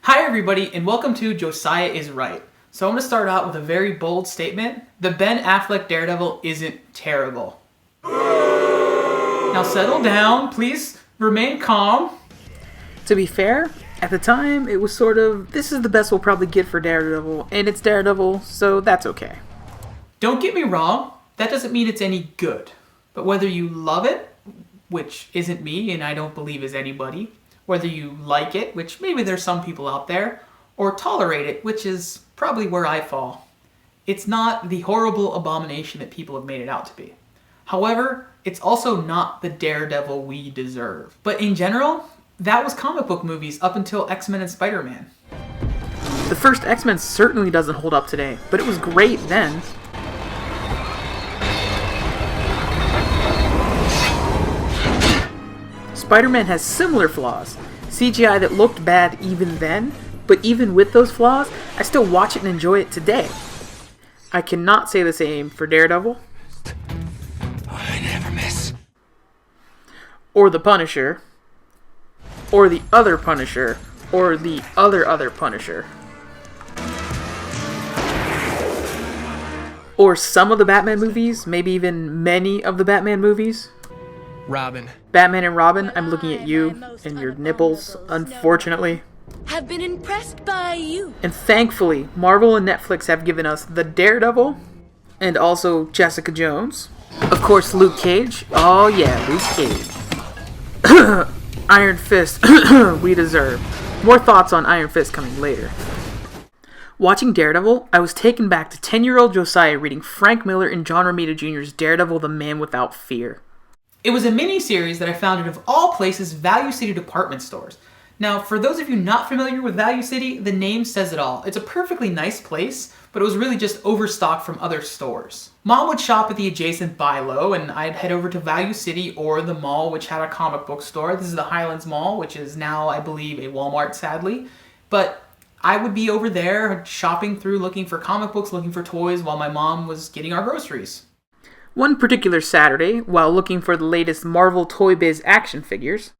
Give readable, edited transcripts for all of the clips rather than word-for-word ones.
Hi everybody, and welcome to Josiah is Right. So I'm going to start out with a very bold statement. The Ben Affleck Daredevil isn't terrible. Now settle down, please remain calm. To be fair, at the time, it was sort of, this is the best we'll probably get for Daredevil, and it's Daredevil, so that's okay. Don't get me wrong, that doesn't mean it's any good. But whether you love it, which isn't me and I don't believe is anybody, whether you like it, which maybe there's some people out there, or tolerate it, which is probably where I fall, it's not the horrible abomination that people have made it out to be. However, it's also not the Daredevil we deserve. But in general, that was comic book movies up until X-Men and Spider-Man. The first X-Men certainly doesn't hold up today, but it was great then. Spider-Man has similar flaws. CGI that looked bad even then, but even with those flaws, I still watch it and enjoy it today. I cannot say the same for Daredevil. I never miss. Or the Punisher. Or the other Punisher. Or the other Punisher. Or some of the Batman movies, maybe even many of the Batman movies. Robin. Batman and Robin, I'm looking at you and your nipples, unfortunately. Have been impressed by you. And thankfully, Marvel and Netflix have given us the Daredevil and also Jessica Jones. Of course, Luke Cage. Oh yeah, Luke Cage. Iron Fist, we deserve. More thoughts on Iron Fist coming later. Watching Daredevil, I was taken back to 10-year-old Josiah reading Frank Miller and John Romita Jr.'s Daredevil, the Man Without Fear. It was a mini-series that I found of all places, Value City department stores. Now, for those of you not familiar with Value City, the name says it all. It's a perfectly nice place, but it was really just overstocked from other stores. Mom would shop at the adjacent Buy Low, and I'd head over to Value City or the mall, which had a comic book store. This is the Highlands Mall, which is now, I believe, a Walmart, sadly. But I would be over there shopping through, looking for comic books, looking for toys, while my mom was getting our groceries. One particular Saturday, while looking for the latest Marvel Toy Biz action figures,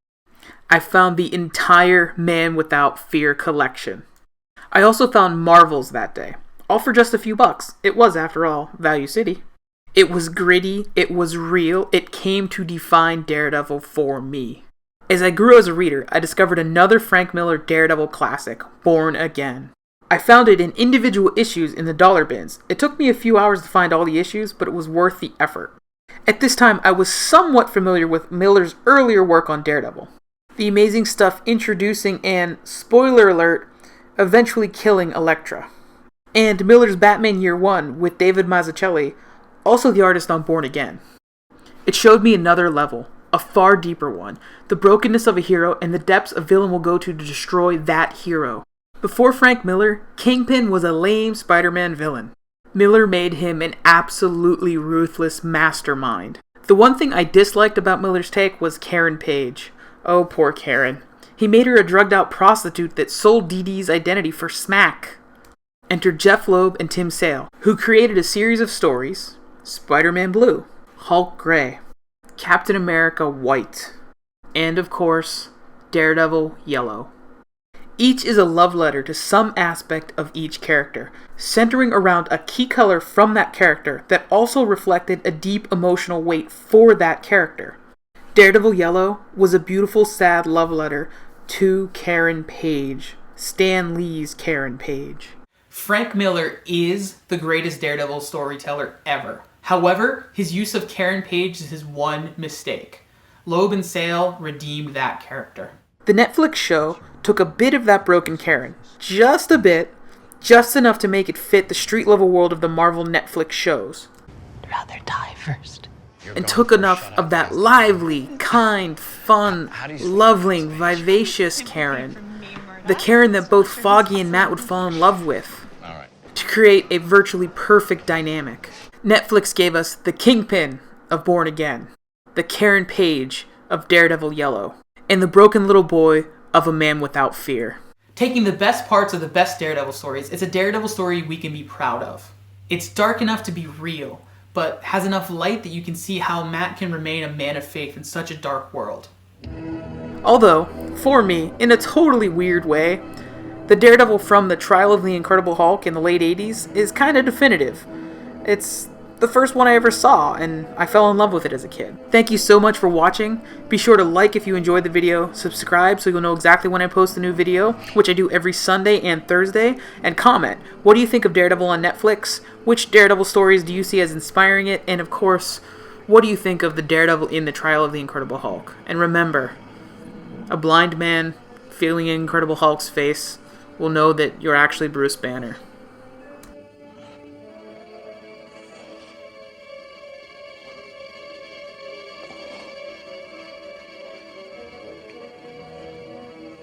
I found the entire Man Without Fear collection. I also found Marvels that day, all for just a few bucks. It was, after all, Value City. It was gritty, it was real, it came to define Daredevil for me. As I grew as a reader, I discovered another Frank Miller Daredevil classic, Born Again. I found it in individual issues in the dollar bins. It took me a few hours to find all the issues, but it was worth the effort. At this time, I was somewhat familiar with Miller's earlier work on Daredevil. The amazing stuff introducing and, spoiler alert, eventually killing Elektra. And Miller's Batman Year One with David Mazzucchelli, also the artist on Born Again. It showed me another level, a far deeper one, the brokenness of a hero and the depths a villain will go to destroy that hero. Before Frank Miller, Kingpin was a lame Spider-Man villain. Miller made him an absolutely ruthless mastermind. The one thing I disliked about Miller's take was Karen Page. Oh, poor Karen. He made her a drugged-out prostitute that sold Dee Dee's identity for smack. Enter Jeff Loeb and Tim Sale, who created a series of stories: Spider-Man Blue, Hulk Gray, Captain America White, and of course, Daredevil Yellow. Each is a love letter to some aspect of each character, centering around a key color from that character that also reflected a deep emotional weight for that character. Daredevil Yellow was a beautiful, sad love letter to Karen Page, Stan Lee's Karen Page. Frank Miller is the greatest Daredevil storyteller ever. However, his use of Karen Page is his one mistake. Loeb and Sale redeemed that character. The Netflix show took a bit of that broken Karen, just a bit, just enough to make it fit the street-level world of the Marvel Netflix shows. Rather die first. And took enough of that lively, kind, fun, loving, vivacious Karen, the Karen that both Foggy and Matt would fall in love with, to create a virtually perfect dynamic. Netflix gave us the Kingpin of Born Again, the Karen Page of Daredevil Yellow, and the broken little boy of A Man Without Fear. Taking the best parts of the best Daredevil stories, it's a Daredevil story we can be proud of. It's dark enough to be real, but has enough light that you can see how Matt can remain a man of faith in such a dark world. Although, for me, in a totally weird way, The Daredevil from the Trial of the Incredible Hulk in the late 80s is kind of definitive. It's the first one I ever saw, and I fell in love with it as a kid. Thank you so much for watching. Be sure to like if you enjoyed the video, subscribe so you'll know exactly when I post a new video, which I do every Sunday and Thursday, and comment. What do you think of Daredevil on Netflix? Which Daredevil stories do you see as inspiring it? And of course, what do you think of the Daredevil in the Trial of the Incredible Hulk? And remember, a blind man feeling Incredible Hulk's face will know that you're actually Bruce Banner.